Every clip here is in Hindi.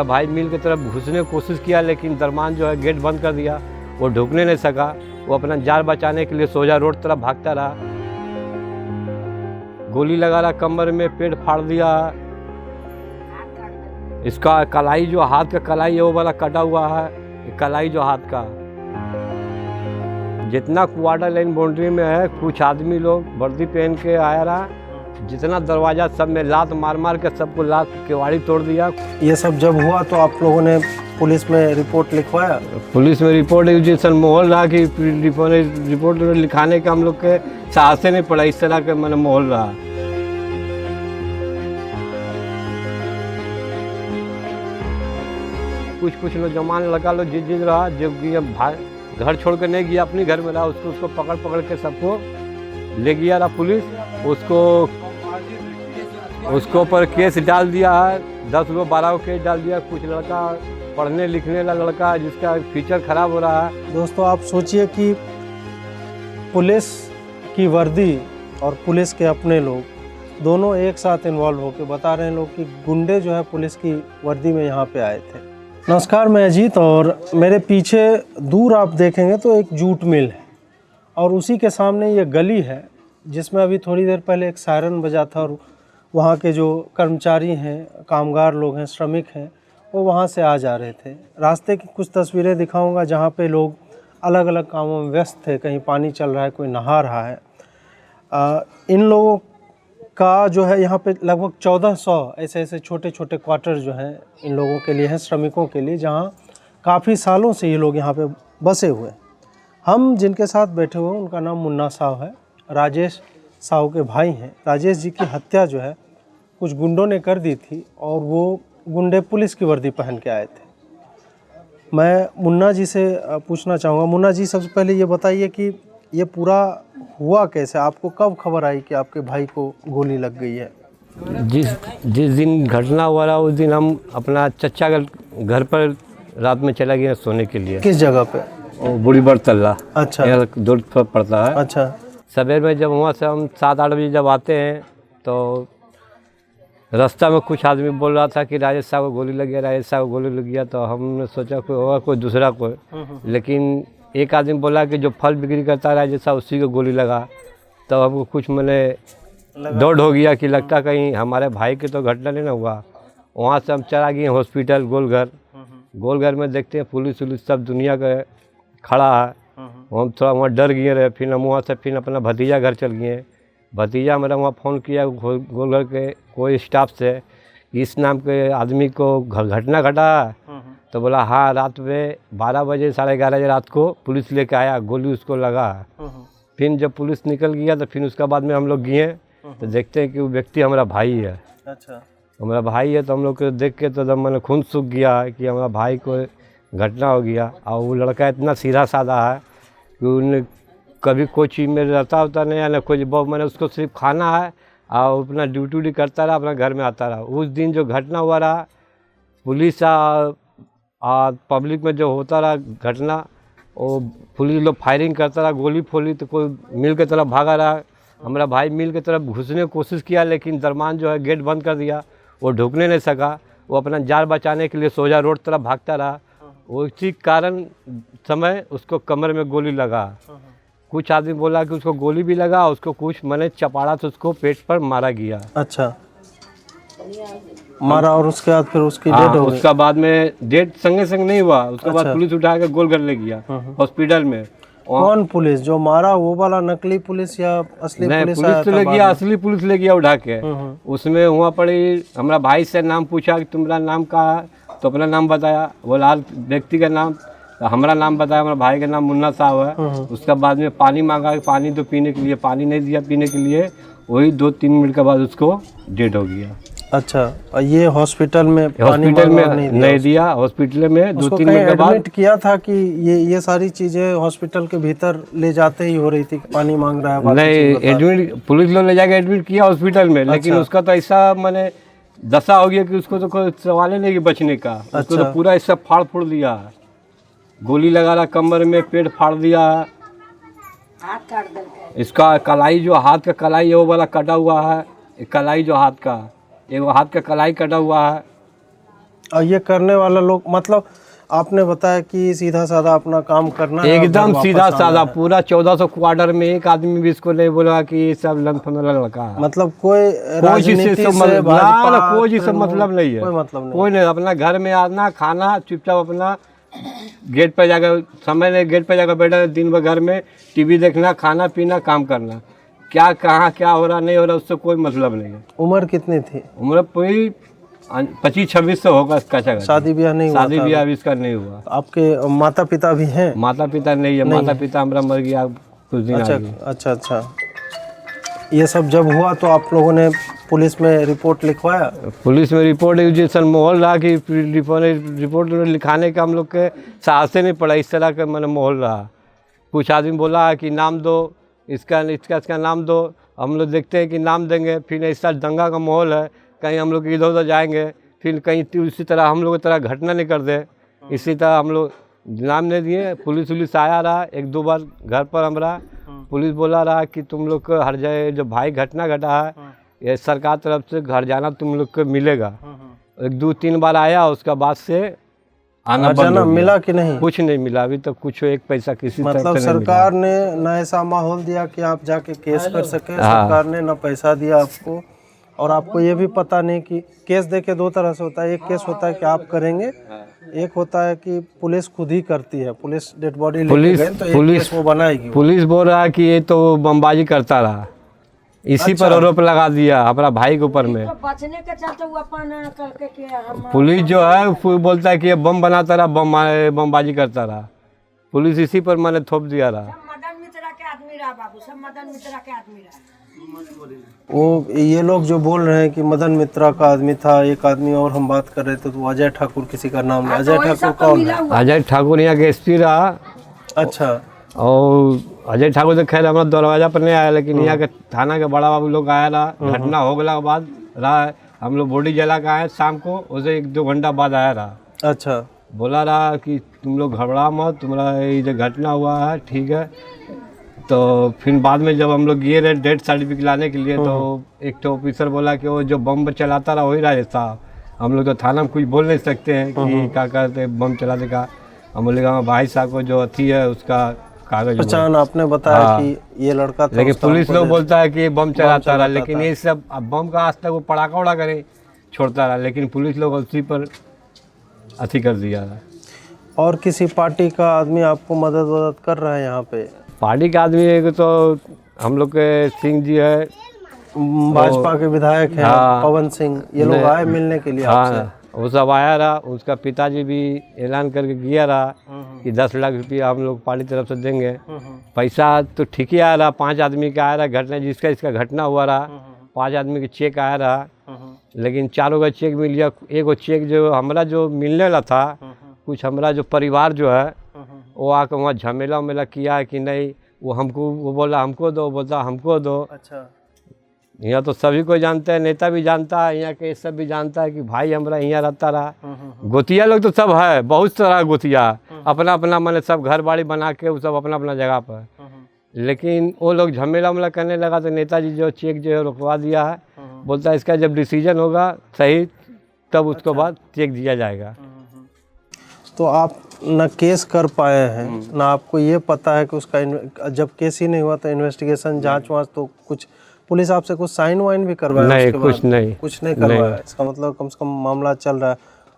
हमारा भाई मिल की तरफ घुसने की कोशिश किया, लेकिन दरमान जो है गेट बंद कर दिया, वो ढुकने नहीं सका। वो अपना जान बचाने के लिए सोजा रोड तरफ भागता रहा। गोली लगा रहा कमर में, पेट फाड़ दिया। इसका कलाई जो हाथ का कलाई है वो वाला कटा हुआ है, कलाई जो हाथ का। जितना क्वार्टर लाइन बाउंड्री में है, कुछ आदमी लोग वर्दी पहन के आया रहा, जितना दरवाजा सब में लात मार मार के सबको लात केवाड़ी तोड़ दिया। ये सब जब हुआ तो आप लोगों ने पुलिस में रिपोर्ट लिखवाया? पुलिस में रिपोर्ट जैसा माहौल रहा कि रिपोर्ट लिखाने का हम लोग के साहस नहीं पड़ा, इस तरह का मैंने माहौल रहा। कुछ नौजवान लड़का लोग जिद रहा, जो घर छोड़ कर नहीं गया, अपने घर में रहा, उसको पकड़ के सबको ले गया रहा पुलिस। उसको ऊपर केस डाल दिया है, 10 लोग 12 को केस डाल दिया। कुछ लड़का पढ़ने लिखने वाला लड़का जिसका फ्यूचर खराब हो रहा है। दोस्तों आप सोचिए कि पुलिस की वर्दी और पुलिस के अपने लोग दोनों एक साथ इन्वॉल्व होकर बता रहे हैं लोग कि गुंडे जो है पुलिस की वर्दी में यहाँ पे आए थे। नमस्कार, मैं अजीत, और मेरे पीछे दूर आप देखेंगे तो एक जूट मिल है और उसी के सामने ये गली है जिसमें अभी थोड़ी देर पहले एक सायरन बजा था और वहाँ के जो कर्मचारी हैं, कामगार लोग हैं, श्रमिक हैं, वो वहाँ से आ जा रहे थे। रास्ते की कुछ तस्वीरें दिखाऊंगा जहाँ पे लोग अलग अलग कामों में व्यस्त थे। कहीं पानी चल रहा है, कोई नहा रहा है। इन लोगों का जो है यहाँ पे लगभग 1400 ऐसे छोटे छोटे क्वार्टर जो हैं इन लोगों के लिए हैं, श्रमिकों के लिए, जहाँ काफ़ी सालों से ये लोग यहाँ पे बसे हुए हैं। हम जिनके साथ बैठे हुए हैं उनका नाम मुन्ना साहब है, राजेश साहब के भाई हैं। राजेश जी की हत्या जो है कुछ गुंडों ने कर दी थी और वो गुंडे पुलिस की वर्दी पहन के आए थे। मैं मुन्ना जी से पूछना चाहूँगा। मुन्ना जी, सबसे पहले ये बताइए कि ये पूरा हुआ कैसे? आपको कब खबर आई कि आपके भाई को गोली लग गई है? जिस दिन घटना हुआ रहा उस दिन हम अपना चच्चा घर पर रात में चला गया सोने के लिए। किस जगह पे? बूढ़ी बरतल्ला। अच्छा, दूर पड़ता है। अच्छा। सवेर में जब वहाँ से हम 7-8 बजे जब आते हैं तो रास्ता में कुछ आदमी बोल रहा था कि राजेश साहब को गोली लग गया, राजेश साहब को गोली लग गया। तो हमने सोचा कोई होगा, कोई दूसरा कोई, लेकिन एक आदमी बोला कि जो फल बिक्री करता है राजेश साहब, उसी को गोली लगा। तो हमको कुछ मैंने दौड़ हो गया कि लगता कहीं हमारे भाई की तो घटना नहीं ना हुआ। वहाँ से हम चला गए हॉस्पिटल गोलघर में देखते हैं पुलिस सब दुनिया का खड़ा है। हम थोड़ा वहाँ डर गए रहे। फिर हम वहाँ से फिर अपना भतीजा घर चल गए। भतीजा मेरा वहाँ फ़ोन किया गोलघर के कोई स्टाफ से, इस नाम के आदमी को घटना घटा। तो बोला हाँ, रात में 12 बजे 11:30 बजे रात को पुलिस लेके आया, गोली उसको लगा। फिर जब पुलिस निकल गया तो फिर उसके बाद में हम लोग गए तो देखते हैं कि वो व्यक्ति हमारा भाई है। अच्छा, हमारा भाई है। तो हम लोग को देख के तो मैंने खून सूख गया कि हमारा भाई को घटना हो गया। और वो लड़का इतना सीधा साधा है कि उन्हें कभी कोई चीज़ में रहता होता नहीं है ना कुछ। मैंने उसको सिर्फ खाना है और अपना ड्यूटी करता रहा, अपना घर में आता रहा। उस दिन जो घटना हुआ रहा, पुलिस पब्लिक में जो होता रहा घटना, वो पुलिस लोग फायरिंग करता रहा, गोली फोली, तो कोई मिल के तरफ भागा रहा। हमारा भाई मिल की तरफ घुसने की कोशिश किया, लेकिन दरमान जो है गेट बंद कर दिया, वो ढुकने नहीं सका। वो अपना जान बचाने के लिए सोजा रोड तरफ भागता रहा। उसी कारण समय उसको कमर में गोली लगा। कुछ आदमी बोला कि उसको गोली भी लगा, उसको कुछ मैंने चपाड़ा तो उसको पेट पर मारा गया। अच्छा, मारा और उसके बाद फिर उसकी डेथ हो गई। उसका बाद में डेथ संगे संग नहीं हुआ। उसके बाद पुलिस उठा के गोलघर ले गया हॉस्पिटल में। कौन पुलिस? जो मारा वो वाला नकली पुलिस या असली पुलिस? पुलिस तो ले गया, असली पुलिस ले गया उठा के। उसमें हुआ पड़ी, हमारा भाई से नाम पूछा कि तुम्हारा नाम का है, तो अपना नाम बताया। वो लाल व्यक्ति का नाम, हमारा नाम बताया, हमारा भाई का नाम मुन्ना साहब है। उसका बाद में पानी मांगा, पानी तो पीने के लिए, पानी नहीं दिया पीने के लिए। वही 2-3 मिनट के बाद उसको डेड हो गया। अच्छा, और ये हॉस्पिटल में नहीं दिया। हॉस्पिटल में 2-3 मिनट के बाद एडमिट किया था कि ये सारी चीजें हॉस्पिटल के भीतर ले जाते ही हो रही थी, पानी मांग रहा है? नहीं, एडमिट पुलिस लोग ले जाके एडमिट किया हॉस्पिटल में। लेकिन उसका तो ऐसा मैंने दशा हो गया कि उसको तो कोई सवाल ही नहीं कि बचने का। उसको तो पूरा ऐसा फाड़ फोड़ दिया, गोली लगा रहा कमर में, पेट फाड़ दिया। इसका कलाई जो हाथ का कलाई है वो वाला कटा हुआ है, कलाई जो हाथ का, एक हाथ का कलाई कटा हुआ है। और ये करने वाला लोग मतलब आपने बताया कि सीधा साधा अपना काम करना है, एकदम और वापस सीधा आना साधा है। पूरा 1400 क्वार्टर में एक आदमी भी इसको नहीं बोला कि ये सब लंफमेला लड़का है। मतलब कोई कोई चीज राजनीति से से ना भाजपा ना कोई चीज से तृणमूल, मतलब नहीं है, कोई मतलब नहीं। कोई नहीं। अपना घर में आना खाना चुपचाप अपना गेट पे जाकर समय नहीं, गेट पे जाकर बैठा दिन भर घर में टीवी देखना खाना पीना काम करना, क्या कहाँ क्या हो रहा नहीं हो रहा उससे कोई मतलब नहीं है। उम्र कितनी थी? उम्र कोई 25-26 से होगा इसका। शादी ब्याह नहीं हुआ शादी था? ब्याह अभी इसका नहीं हुआ। आपके माता पिता भी हैं? माता पिता नहीं है, माता पिता हमारा मर गया कुछ दिन अच्छा आगे। अच्छा अच्छा। ये सब जब हुआ तो आप लोगों ने पुलिस में रिपोर्ट लिखवाया? पुलिस में रिपोर्ट जैसा माहौल रहा कि रिपोर्ट लिखाने का हम लोग के साहस नहीं पड़ा। इस तरह का मैंने माहौल रहा। कुछ आदमी बोला कि नाम दो इसका नाम दो, हम लोग देखते हैं कि नाम देंगे, फिर इस तरह दंगा का माहौल है, कहीं हम लोग इधर उधर जाएंगे, फिर कहीं उसी तरह हम लोग की तरह घटना नहीं कर दे। इसी तरह हम लोग नाम नहीं दिए। पुलिस आया रहा 1-2 बार घर पर हमारा। पुलिस बोला रहा कि तुम लोग को हर जगह जो भाई घटना घटा है ये सरकार तरफ से घर जाना तुम लोग को मिलेगा। 1-2-3 बार आया, उसका बाद से आना बंद हो गया। मिला कि नहीं? कुछ नहीं मिला अभी तक, कुछ एक पैसा किसी तरफ मतलब से नहीं मिला। सरकार ने ना ऐसा माहौल दिया कि आप जाके केस कर सके, सरकार ने ना पैसा दिया आपको, और आपको ये भी पता नहीं कि केस देके 2 तरह से होता है। एक केस होता है कि आप करेंगे, एक होता है कि पुलिस खुद ही करती है। पुलिस डेड बॉडी लेके गए तो एक केस वो बनाएगी। पुलिस बोल रहा है कि ये तो बमबाजी करता रहा, इसी पर आरोप लगा दिया हमारा भाई के ऊपर में। बचने के चलते वो अपन करके कि हम पुलिस जो है वो बोलता है कि ये बम बनाता रहा, बमबाजी करता रहा। पुलिस इसी पर मैंने थोप दिया रहा। मदन मित्रा के आदमी रहा बाबू, सब मदन मित्रा के आदमी रहा। वो ये लोग जो बोल रहे हैं कि मदन मित्रा का आदमी था, एक आदमी और हम बात कर रहे थे तो अजय ठाकुर किसी का नाम है। अजय ठाकुर कौन है? अजय ठाकुर यहाँ के एसपी रहा। अच्छा। और अजय ठाकुर तो खैर हमारा दरवाजा पर नहीं आया, लेकिन यहाँ के थाना के बड़ा बाबू लोग आया रहा। घटना हो गया के बाद रहा, हम लोग बॉडी जला के आए शाम को, उसे 1-2 घंटा बाद आया रहा। अच्छा। बोला रहा कि तुम लोग घबरा मत, तुम्हारा ये जो घटना हुआ है ठीक है। तो फिर बाद में जब हम लोग गए रहे डेथ सर्टिफिकेट लाने के लिए तो एक तो ऑफिसर बोला कि वो जो बम चलाता रहा वही राजेश साहब। हम लोग तो थाना में कुछ बोल नहीं सकते हैं कि क्या करते बम चलाने का। हम बोले भाई साहब को जो अथी है उसका कागज पहचान आपने बताया कि ये लड़का था, लेकिन पुलिस लोग बोलता है कि बम चलाता रहा, लेकिन था। ये सब अब बम का आज तक वो पड़ाका उड़ा करे छोड़ता रहा, लेकिन पुलिस लोग उसी पर अथी कर दिया रहा। और किसी पार्टी का आदमी आपको मदद कर रहा है यहाँ पे? पार्टी का आदमी है तो हम लोग के सिंह जी है, भाजपा के विधायक हैं पवन सिंह, ये लोग आए मिलने के लिए आपसे? हाँ वो सब आया रहा। उसका पिताजी भी ऐलान करके गया रहा कि 10 लाख रुपया हम लोग पार्टी तरफ से देंगे। पैसा तो ठीक ही आया रहा, 5 आदमी का आया रहा घटना जिसका इसका घटना हुआ रहा, 5 आदमी के चेक आया रहा, लेकिन 4 का चेक मिल गया। एक चेक जो हमारा जो मिलने वाला था, कुछ हमारा जो परिवार जो है वो आकर वहाँ झमेला उमेला किया है कि नहीं, वो हमको वो बोला हमको दो, बोलता हमको दो। अच्छा। यहाँ तो सभी को जानते हैं, नेता भी जानता है, यहाँ के सब भी जानता है कि भाई हमारा यहाँ रहता रहा। गोतिया लोग तो सब है, बहुत सारा गोतिया अपना अपना मैंने सब घर बाड़ी बना के वो सब अपना अपना जगह पर। लेकिन वो लोग झमेला उमेला करने लगा तो नेताजी जो चेक जो है रुकवा दिया है। बोलता है इसका जब डिसीजन होगा सही तब उसको बाद चेक दिया जाएगा। तो आप न केस कर पाए हैं, ना आपको ये पता है कि उसका जब केस ही नहीं हुआ तो इन्वेस्टिगेशन जांच वाँच तो कुछ पुलिस आपसे कुछ साइन वाइन भी करवाया? नहीं, कुछ नहीं करवाया। इसका मतलब कम से कम मामला चल रहा है।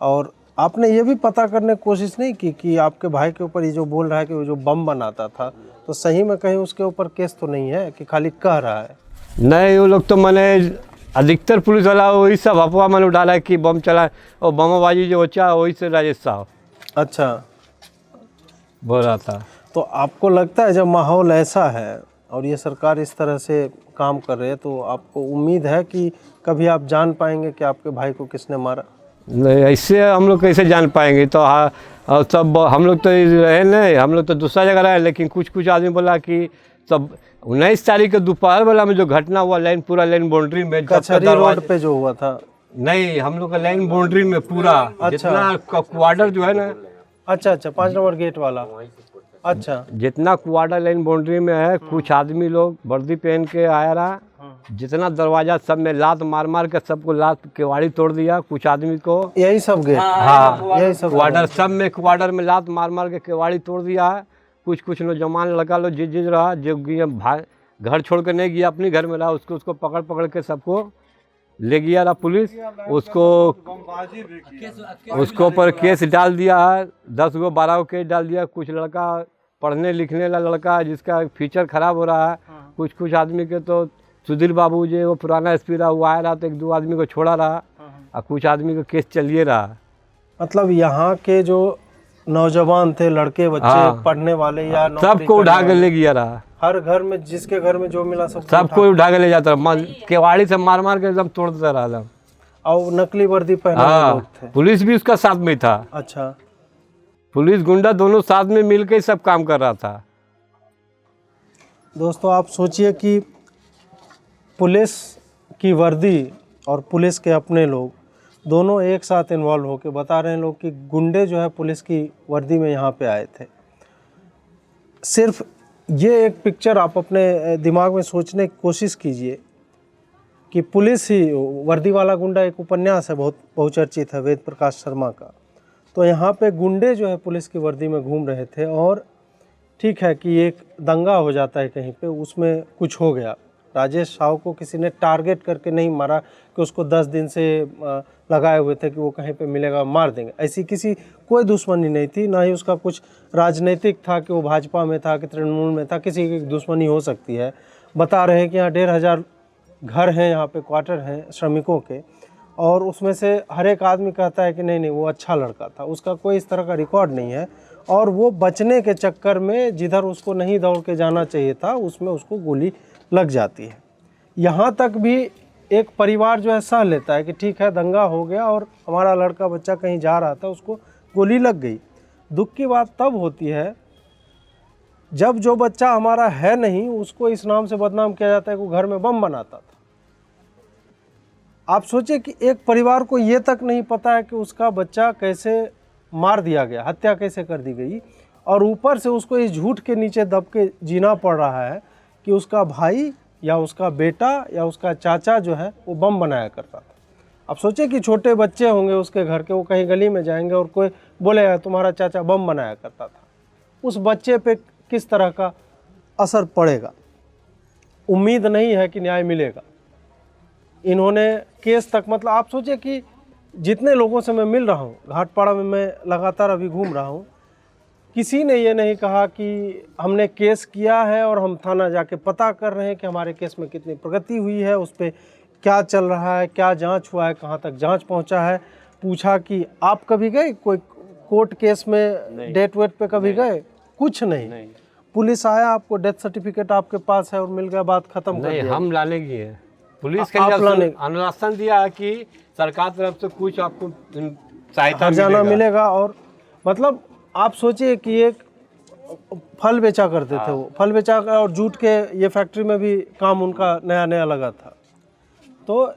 और आपने ये भी पता करने की कोशिश नहीं की कि आपके भाई के ऊपर ये जो बोल रहा है कि वो जो बम बनाता था, तो सही में कहीं उसके ऊपर केस तो नहीं है कि खाली कह रहा है? नहीं, वो लोग तो मैंने अधिकतर पुलिस वाला वही सब अफवाह मैंने डाला है कि बम चला और बमबाजी जो बचा वही से राजेश साहब अच्छा बोल रहा था। तो आपको लगता है जब माहौल ऐसा है और ये सरकार इस तरह से काम कर रही है तो आपको उम्मीद है कि कभी आप जान पाएंगे कि आपके भाई को किसने मारा? नहीं, ऐसे हम लोग कैसे जान पाएंगे। तो हाँ, और सब हम लोग तो रहे नहीं, हम लोग तो दूसरा जगह रहे, लेकिन कुछ आदमी बोला कि सब 19 तारीख के दोपहर वाला में जो घटना हुआ लाइन पूरा लाइन बाउंड्री में कचहरी रोड पे जो हुआ था? नहीं, हम लोग का लाइन बाउंड्री में पूरा जितना क्वार्टर जो है ना। अच्छा 5 नंबर गेट वाला। अच्छा। जितना क्वार्टर लाइन बाउंड्री में है, कुछ आदमी लोग वर्दी पहन के आया रहा जितना दरवाज़ा सब में लात मार मार के सबको लात केवाड़ी तोड़ दिया। कुछ आदमी को यही सब गेट, हाँ यही सब क्वार्टर सब में क्वार्टर में लात मार मार के केवाड़ी तोड़ दिया है। कुछ नौजवान लड़का लोग जिस रहा जो घर छोड़ कर नहीं गया, अपने घर में रहा, उसको पकड़ के सबको ले गया रहा पुलिस। उसको ऊपर केस डाल दिया है, 10 गो 12 गो केस डाल दिया। कुछ लड़का पढ़ने लिखने वाला लड़का जिसका फ्यूचर खराब हो रहा है। कुछ आदमी के तो सुधीर बाबू जो वो पुराना एसपी रहा, वो आया रहा तो 1-2 आदमी को छोड़ा रहा और कुछ आदमी का केस चलिए रहा। मतलब यहाँ के जो नौजवान थे, लड़के बच्चे, हाँ। पढ़ने वाले या सबको उठा के ले गया रहा। हर घर में जिसके घर में जो मिला सबको उठा के ले जाता रहा, केवाड़ी से मार मार के एकदम तोड़ देता रहा एकदम। और नकली वर्दी पहने हुए लोग थे। पुलिस भी उसका साथ में था। अच्छा, पुलिस गुंडा दोनों साथ में मिल के सब काम कर रहा था। दोस्तों आप सोचिए कि पुलिस की वर्दी और पुलिस के अपने लोग दोनों एक साथ इन्वॉल्व होकर बता रहे हैं लोग कि गुंडे जो है पुलिस की वर्दी में यहाँ पे आए थे। सिर्फ ये एक पिक्चर आप अपने दिमाग में सोचने की कोशिश कीजिए कि पुलिस ही वर्दी वाला गुंडा, एक उपन्यास है बहुत बहुचर्चित है वेद प्रकाश शर्मा का। तो यहाँ पे गुंडे जो है पुलिस की वर्दी में घूम रहे थे और ठीक है कि एक दंगा हो जाता है कहीं पे, उसमें कुछ हो गया। राजेश साव को किसी ने टारगेट करके नहीं मारा कि उसको 10 दिन से लगाए हुए थे कि वो कहीं पे मिलेगा मार देंगे, ऐसी किसी कोई दुश्मनी नहीं थी। ना ही उसका कुछ राजनीतिक था कि वो भाजपा में था कि तृणमूल में था, किसी की दुश्मनी हो सकती है। बता रहे हैं कि यहाँ 1500 घर हैं, यहाँ पे क्वार्टर हैं श्रमिकों के, और उसमें से हर एक आदमी कहता है कि नहीं वो अच्छा लड़का था, उसका कोई इस तरह का रिकॉर्ड नहीं है। और वो बचने के चक्कर में जिधर उसको नहीं दौड़ के जाना चाहिए था उसमें उसको गोली लग जाती है। यहाँ तक भी एक परिवार जो है सह लेता है कि ठीक है दंगा हो गया और हमारा लड़का बच्चा कहीं जा रहा था, उसको गोली लग गई। दुख की बात तब होती है जब जो बच्चा हमारा है नहीं उसको इस नाम से बदनाम किया जाता है कि वो घर में बम बनाता था। आप सोचिए कि एक परिवार को ये तक नहीं पता है कि उसका बच्चा कैसे मार दिया गया, हत्या कैसे कर दी गई, और ऊपर से उसको इस झूठ के नीचे दब के जीना पड़ रहा है कि उसका भाई या उसका बेटा या उसका चाचा जो है वो बम बनाया करता था। अब सोचिए कि छोटे बच्चे होंगे उसके घर के, वो कहीं गली में जाएंगे और कोई बोलेगा तुम्हारा चाचा बम बनाया करता था, उस बच्चे पे किस तरह का असर पड़ेगा। उम्मीद नहीं है कि न्याय मिलेगा। इन्होंने केस तक, मतलब आप सोचिए कि जितने लोगों से मैं मिल रहा हूँ, घाटपाड़ा में मैं लगातार अभी घूम रहा हूँ, किसी ने ये नहीं कहा कि हमने केस किया है और हम थाना जाके पता कर रहे हैं कि हमारे केस में कितनी प्रगति हुई है, उस पर क्या चल रहा है, क्या जांच हुआ है, कहाँ तक जांच पहुँचा है। पूछा कि आप कभी गए कोई कोर्ट केस में, डेट वेट पे कभी गए? कुछ नहीं। पुलिस आया, आपको डेथ सर्टिफिकेट आपके पास है और मिल गया, बात खत्म कर दिया। हम लाने की है, पुलिस के अनुशासन दिया है कि सरकार तरफ से कुछ आपको सहायता मिलेगा। और मतलब आप सोचिए कि एक फल बेचा करते थे, वो फल बेचा और जूट के ये फैक्ट्री में भी काम उनका नया नया लगा था। तो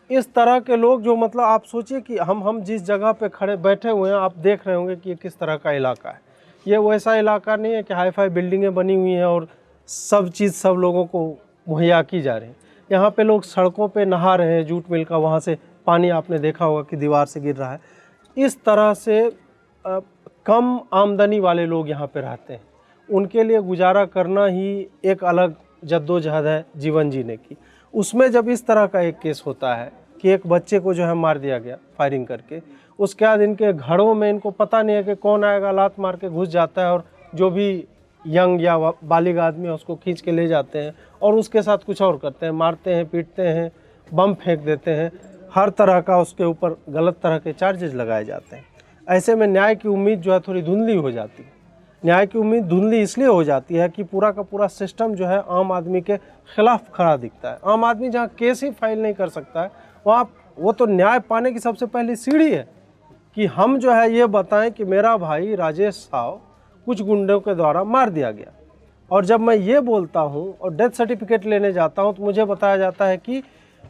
इस तरह के लोग जो, मतलब आप सोचिए कि हम जिस जगह पे खड़े बैठे हुए हैं, आप देख रहे होंगे कि ये किस तरह का इलाका है। ये वैसा इलाका नहीं है कि हाई फाई बिल्डिंगें बनी हुई हैं और सब चीज़ सब लोगों को मुहैया की जा रही है। यहाँ पे लोग सड़कों पे नहा रहे हैं, जूट मिल का वहाँ से पानी आपने देखा होगा कि दीवार से गिर रहा है। इस तरह से कम आमदनी वाले लोग यहाँ पे रहते हैं, उनके लिए गुजारा करना ही एक अलग जद्दोजहद है जीवन जीने की। उसमें जब इस तरह का एक केस होता है कि एक बच्चे को जो है मार दिया गया फायरिंग करके, उसके बाद इनके घरों में इनको पता नहीं है कि कौन आएगा, लात मार के घुस जाता है और जो भी यंग या बालिग आदमी है उसको खींच के ले जाते हैं और उसके साथ कुछ और करते हैं, मारते हैं, पीटते हैं, बम फेंक देते हैं, हर तरह का उसके ऊपर गलत तरह के चार्जेस लगाए जाते हैं। ऐसे में न्याय की उम्मीद जो है थोड़ी धुंधली हो जाती है। न्याय की उम्मीद धुंधली इसलिए हो जाती है कि पूरा का पूरा सिस्टम जो है आम आदमी के खिलाफ खड़ा दिखता है। आम आदमी जहाँ केस ही फाइल नहीं कर सकता है, वहाँ वो तो न्याय पाने की सबसे पहली सीढ़ी है कि हम जो है ये बताएं कि मेरा भाई राजेश साव कुछ गुंडों के द्वारा मार दिया गया, और जब मैं ये बोलता हूँ और डेथ सर्टिफिकेट लेने जाता हूँ तो मुझे बताया जाता है कि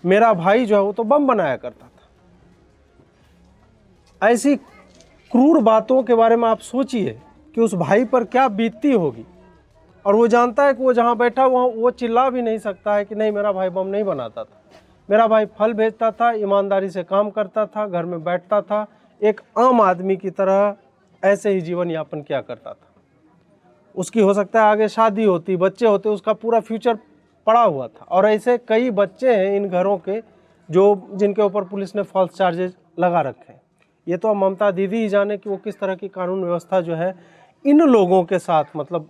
मेरा भाई जो है वो तो बम बनाया करता था। ऐसी क्रूर बातों के बारे में आप सोचिए कि उस भाई पर क्या बीतती होगी। और वो जानता है कि वो जहाँ बैठा वो चिल्ला भी नहीं सकता है कि नहीं मेरा भाई बम नहीं बनाता था, मेरा भाई फल बेचता था, ईमानदारी से काम करता था, घर में बैठता था, एक आम आदमी की तरह ऐसे ही जीवन यापन किया करता था। उसकी हो सकता है आगे शादी होती, बच्चे होते, उसका पूरा फ्यूचर पड़ा हुआ था। और ऐसे कई बच्चे हैं इन घरों के जिनके ऊपर पुलिस ने फॉल्स चार्जेस लगा रखे हैं। ये तो अब ममता दीदी ही जाने कि वो किस तरह की कानून व्यवस्था जो है इन लोगों के साथ, मतलब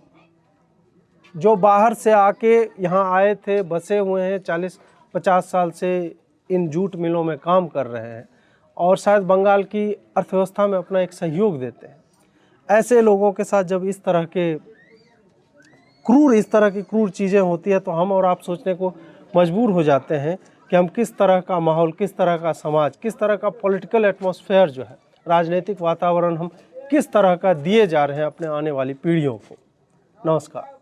जो बाहर से आके यहाँ आए थे, बसे हुए हैं, 40-50 साल से इन जूट मिलों में काम कर रहे हैं और शायद बंगाल की अर्थव्यवस्था में अपना एक सहयोग देते हैं। ऐसे लोगों के साथ जब इस तरह की क्रूर चीज़ें होती है तो हम और आप सोचने को मजबूर हो जाते हैं कि हम किस तरह का माहौल, किस तरह का समाज, किस तरह का पॉलिटिकल एटमॉस्फेयर जो है, राजनीतिक वातावरण हम किस तरह का दिए जा रहे हैं अपने आने वाली पीढ़ियों को। नमस्कार।